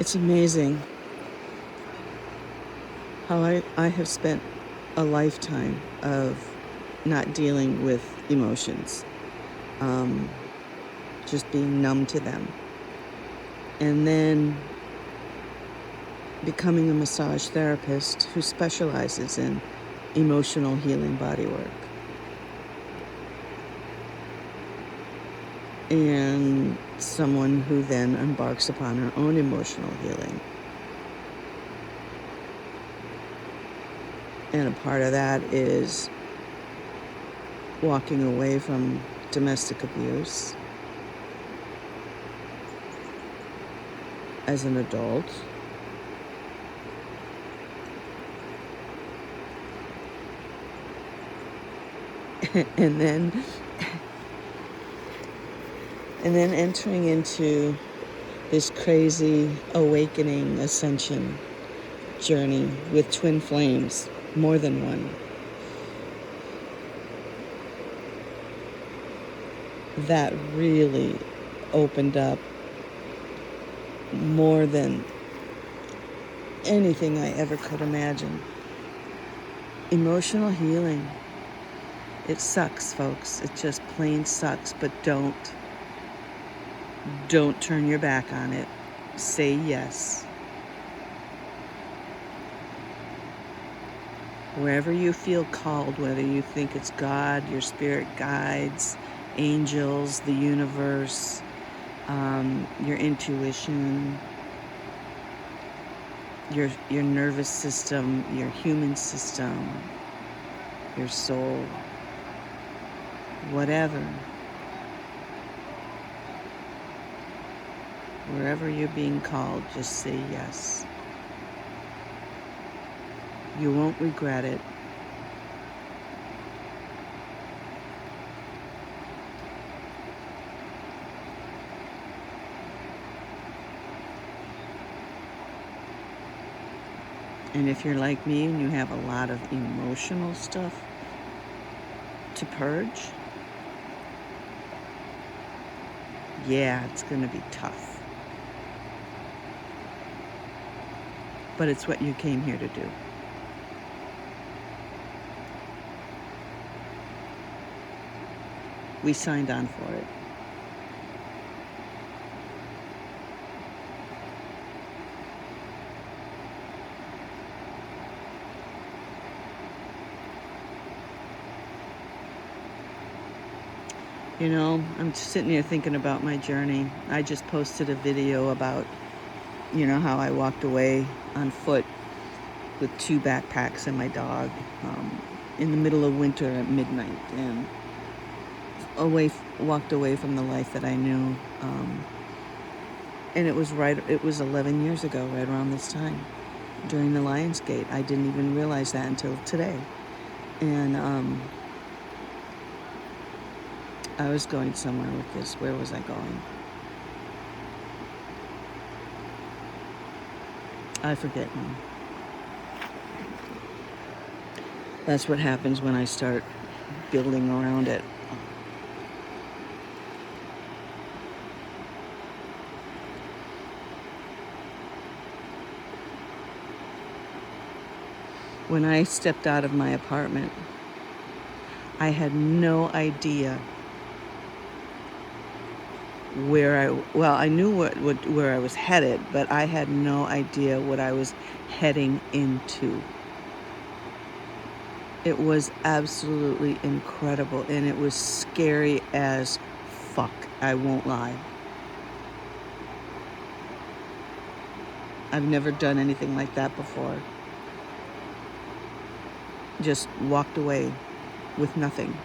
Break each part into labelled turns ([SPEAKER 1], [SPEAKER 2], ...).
[SPEAKER 1] It's amazing how I have spent a lifetime of not dealing with emotions, um, just being numb to them. And then becoming a massage therapist who specializes in emotional healing bodywork. And someone who then embarks upon her own emotional healing. And a part of that is walking away from domestic abuse as an adult. and then entering into this crazy awakening ascension journey with twin flames, more than one. That really opened up more than anything I ever could imagine. Emotional healing. It sucks, folks. It just plain sucks, but don't turn your back on it. Say yes. Wherever you feel called, whether you think it's God, your spirit guides, angels, the universe, your intuition, your nervous system, your human system, your soul, whatever. Wherever you're being called, just say yes. You won't regret it. And if you're like me and you have a lot of emotional stuff to purge, yeah, it's going to be tough. But it's what you came here to do. We signed on for it. You know, I'm sitting here thinking about my journey. I just posted a video about, how I walked away on foot with 2 backpacks and my dog in the middle of winter at midnight, and walked away from the life that I knew. And it was 11 years ago, right around this time, during the Lionsgate. I didn't even realize that until today. And I was going somewhere with this. Where was I going? I forget now. That's what happens when I start building around it. When I stepped out of my apartment, I had no idea I knew where I was headed, but I had no idea what I was heading into. It was absolutely incredible, and it was scary as fuck, I won't lie. I've never done anything like that before. Just walked away with nothing.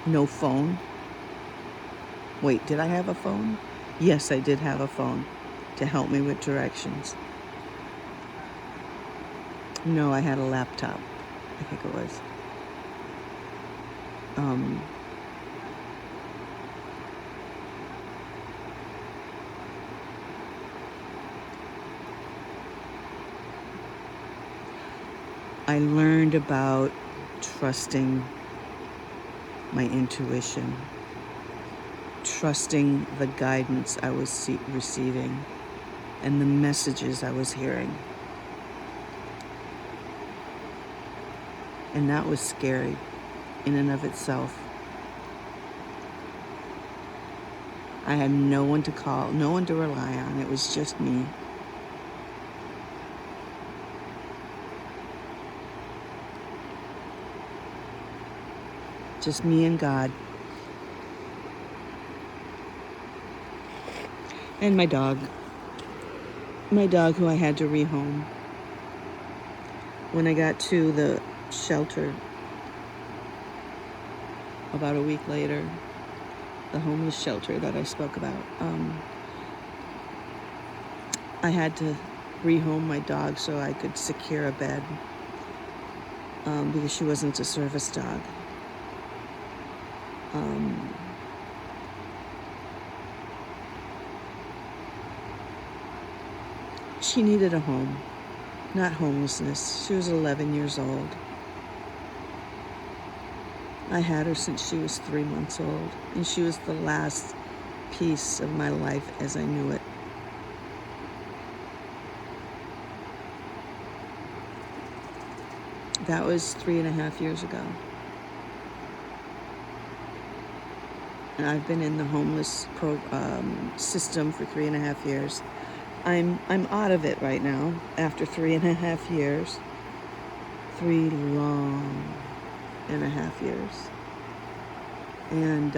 [SPEAKER 1] No phone. Wait, did I have a phone? Yes, I did have a phone to help me with directions. No, I had a laptop, I think it was. I learned about trusting my intuition. trusting the guidance I was receiving and the messages I was hearing. And that was scary in and of itself. I had no one to call, no one to rely on. It was just me. Just me and God. And my dog. My dog, who I had to rehome. When I got to the shelter about a week later, the homeless shelter that I spoke about, I had to rehome my dog so I could secure a bed, because she wasn't a service dog. She needed a home, not homelessness. She was 11 years old. I had her since she was 3 months old, and she was the last piece of my life as I knew it. That was 3.5 years ago. And I've been in the homeless system for 3.5 years. I'm out of it right now after 3.5 years. 3 long and a half years. And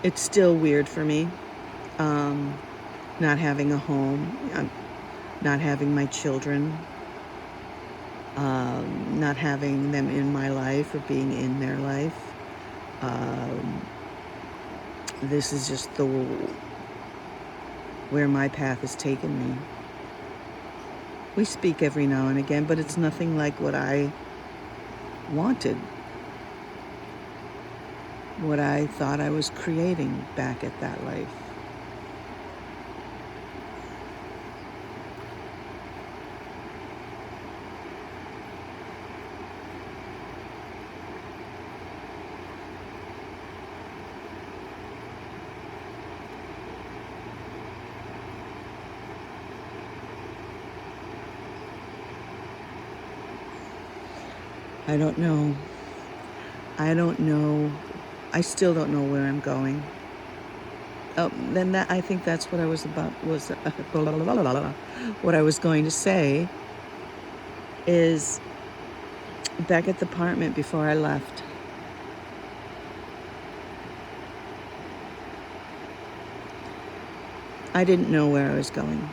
[SPEAKER 1] it's still weird for me, not having a home, not having my children, not having them in my life or being in their life. This is just where my path has taken me. We speak every now and again, but it's nothing like what I wanted, what I thought I was creating back at that life. I don't know. I still don't know where I'm going. Then I think that's what I was what I was going to say is, back at the apartment before I left, I didn't know where I was going,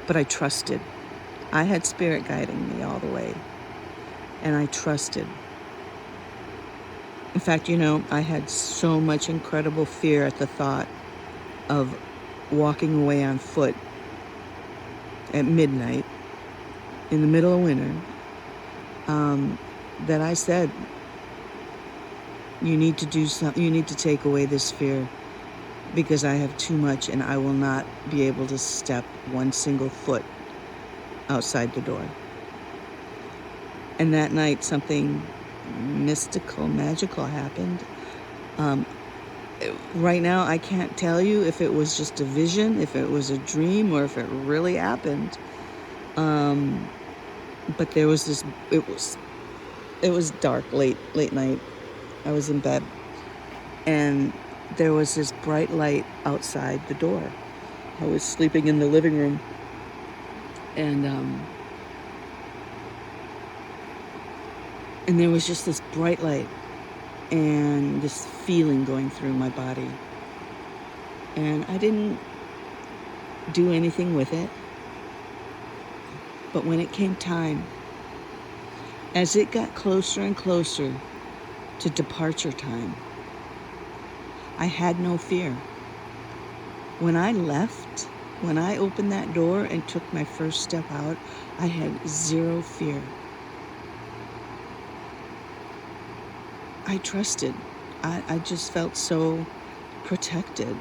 [SPEAKER 1] but I trusted. I had spirit guiding me all the way, and I trusted. In fact, I had so much incredible fear at the thought of walking away on foot at midnight in the middle of winter, that I said, you need to do something. You need to take away this fear, because I have too much and I will not be able to step one single foot outside the door. And that night, something mystical, magical happened. Right now, I can't tell you if it was just a vision, if it was a dream, or if it really happened. But there was this. It was dark, late night. I was in bed, and there was this bright light outside the door. I was sleeping in the living room, and there was just this bright light and this feeling going through my body. And I didn't do anything with it. But when it came time, as it got closer and closer to departure time, I had no fear. When I left, when I opened that door and took my first step out, I had zero fear. I trusted. I just felt so protected.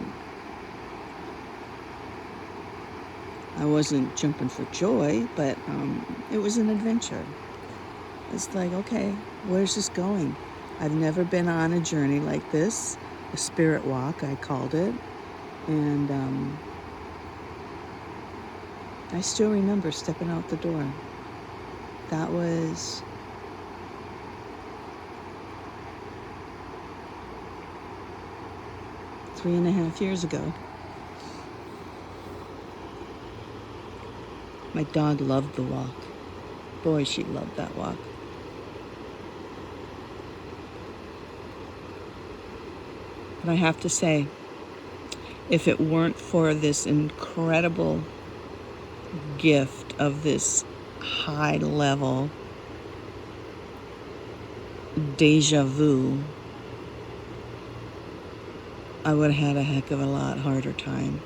[SPEAKER 1] I wasn't jumping for joy, but it was an adventure. It's like, okay, where's this going? I've never been on a journey like this, a spirit walk, I called it. And I still remember stepping out the door. That was 3.5 years ago. My dog loved the walk. Boy, she loved that walk. But I have to say, if it weren't for this incredible gift of this high level deja vu, I would have had a heck of a lot harder time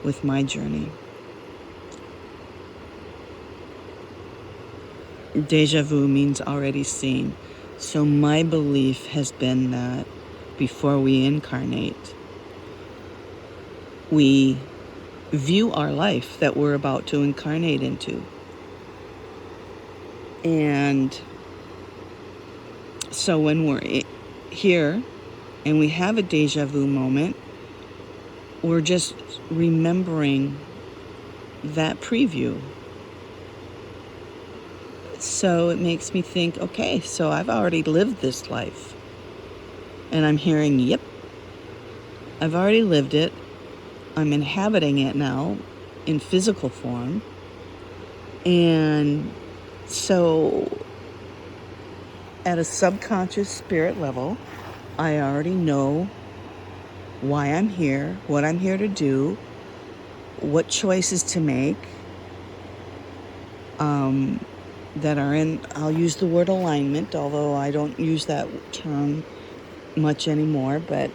[SPEAKER 1] with my journey. Deja vu means already seen. So my belief has been that before we incarnate, we view our life that we're about to incarnate into. And so when we're here and we have a deja vu moment, we're just remembering that preview. So it makes me think, okay, so I've already lived this life. And I'm hearing, yep, I've already lived it. I'm inhabiting it now in physical form. And so at a subconscious spirit level, I already know why I'm here, what I'm here to do, what choices to make, that are in, I'll use the word alignment, although I don't use that term much anymore, but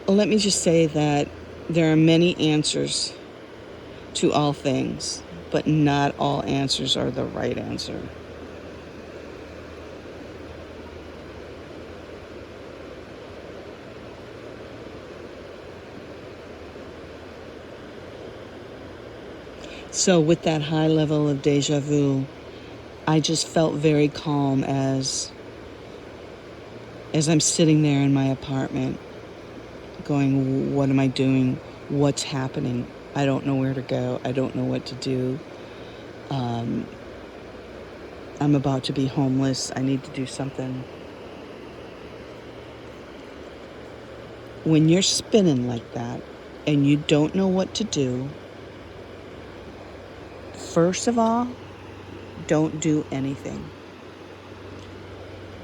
[SPEAKER 1] let me just say that there are many answers to all things, but not all answers are the right answer. So with that high level of deja vu, I just felt very calm as I'm sitting there in my apartment going, what am I doing? What's happening? I don't know where to go. I don't know what to do. I'm about to be homeless. I need to do something. When you're spinning like that and you don't know what to do, first of all, don't do anything.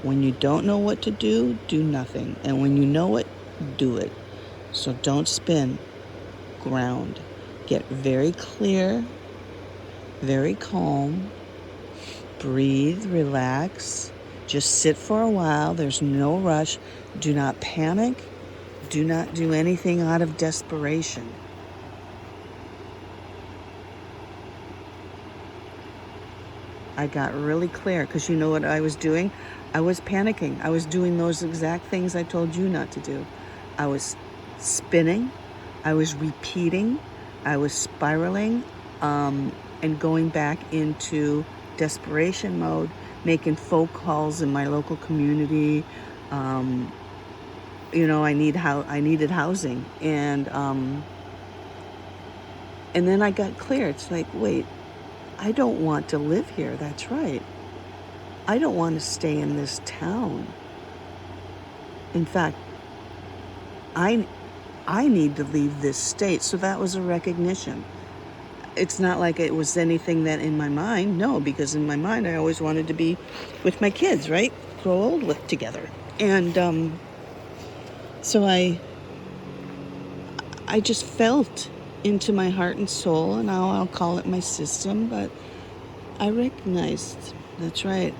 [SPEAKER 1] When you don't know what to do nothing. And when you know it, do it. So don't spin. Ground. Get very clear, very calm. Breathe, relax. Just sit for a while. There's no rush. Do not panic. Do not do anything out of desperation. I got really clear because you know what I was doing? I was panicking. I was doing those exact things I told you not to do. I was spinning. I was repeating. I was spiraling and going back into desperation mode, making phone calls in my local community. I needed housing. And then I got clear. It's like, wait, I don't want to live here. That's right. I don't want to stay in this town. In fact, I need to leave this state. So that was a recognition. It's not like it was anything that in my mind. No, because in my mind, I always wanted to be with my kids, right? Grow old with together. And so I just felt into my heart and soul, and now I'll call it my system, but I recognized, that's right,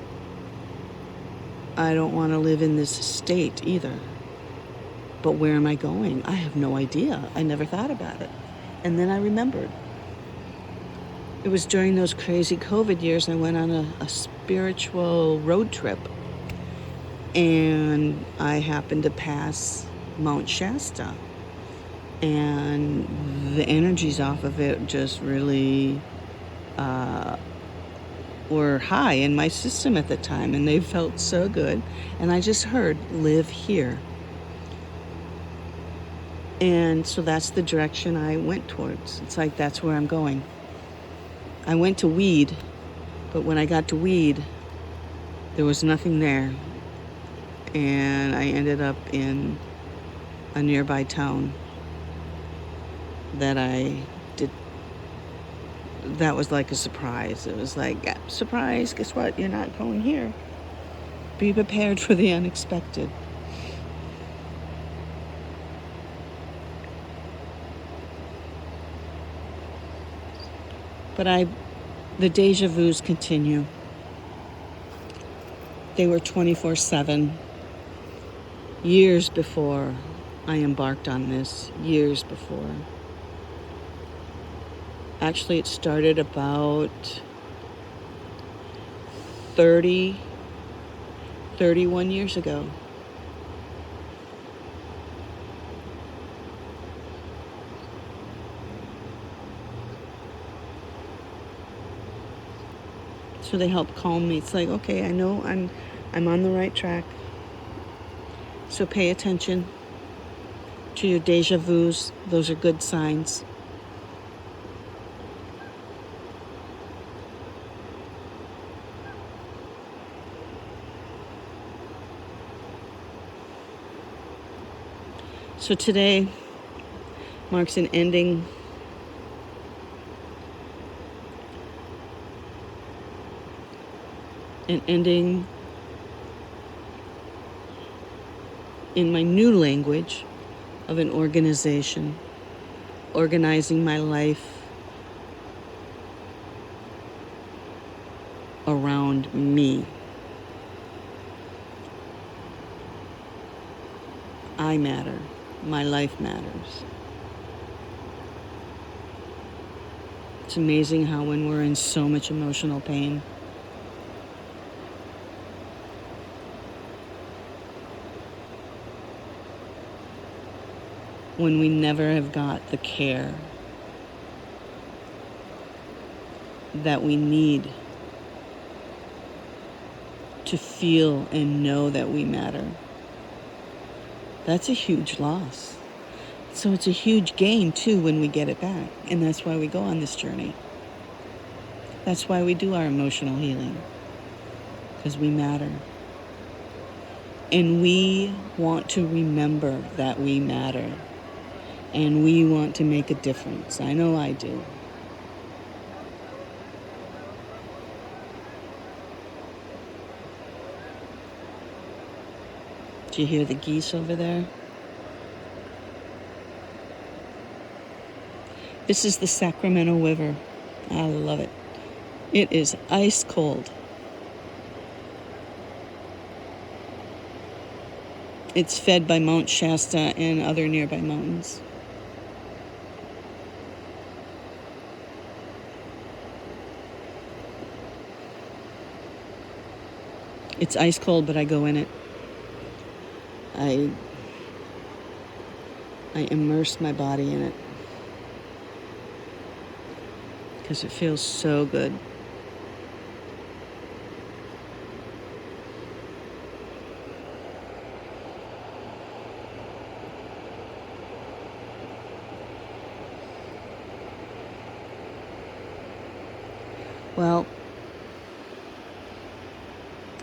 [SPEAKER 1] I don't want to live in this state either. But where am I going? I have no idea. I never thought about it. And then I remembered. It was during those crazy COVID years I went on a spiritual road trip. And I happened to pass Mount Shasta. and the energies off of it just really were high in my system at the time, and they felt so good. And I just heard, live here. And so that's the direction I went towards. It's like, that's where I'm going. I went to weed, but when I got to weed, there was nothing there. And I ended up in a nearby town that I did. That was like a surprise. It was like, yeah, surprise, guess what? You're not going here. Be prepared for the unexpected. But the deja vus continue. They were 24/7. Years before I embarked on this, years before. Actually, it started about 31 years ago. So they help calm me. It's like, okay, I know I'm on the right track. So pay attention to your deja vus. Those are good signs. So today marks an ending in my new language of an organization, organizing my life around me. I matter. My life matters. It's amazing how when we're in so much emotional pain, when we never have got the care that we need to feel and know that we matter, that's a huge loss. So it's a huge gain too when we get it back. And that's why we go on this journey. That's why we do our emotional healing. Because we matter. And we want to remember that we matter. And we want to make a difference. I know I do. Do you hear the geese over there? This is the Sacramento River. I love it. It is ice cold. It's fed by Mount Shasta and other nearby mountains. It's ice cold, but I go in it. I immerse my body in it because it feels so good. Well,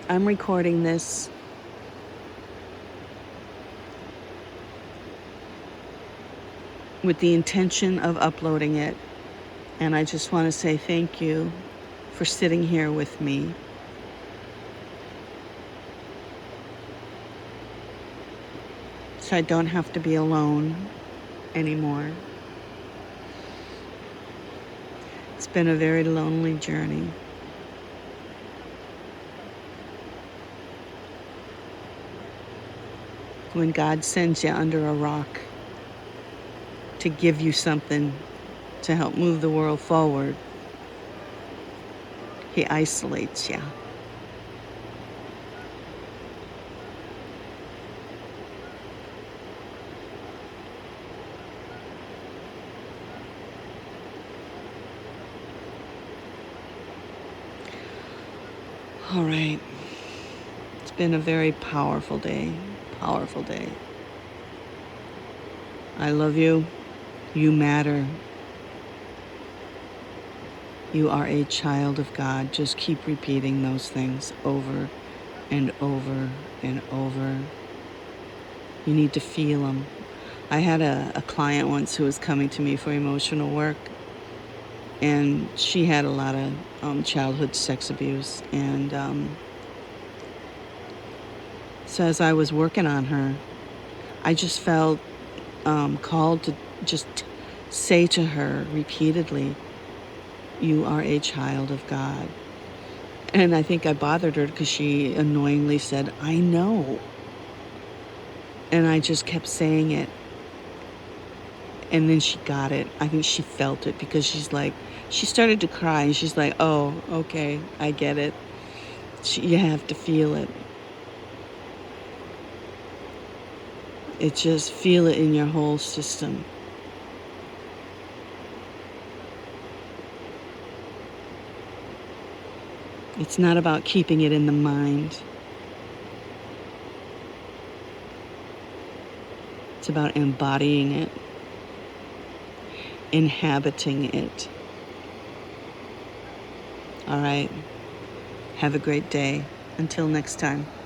[SPEAKER 1] I'm recording this with the intention of uploading it. And I just want to say thank you for sitting here with me. So I don't have to be alone anymore. It's been a very lonely journey. When God sends you under a rock to give you something to help move the world forward, He isolates you. All right. It's been a very powerful day. Powerful day. I love you. You matter. You are a child of God. Just keep repeating those things over and over and over. You need to feel them. I had a client once who was coming to me for emotional work, and she had a lot of childhood sex abuse. And so as I was working on her, I just felt called to just say to her repeatedly, you are a child of God. And I think I bothered her because she annoyingly said, I know. And I just kept saying it. And then she got it. I think she felt it because she started to cry and she's like, oh, okay, I get it. You have to feel it. It just feel it in your whole system. It's not about keeping it in the mind. It's about embodying it, inhabiting it. All right. Have a great day. Until next time.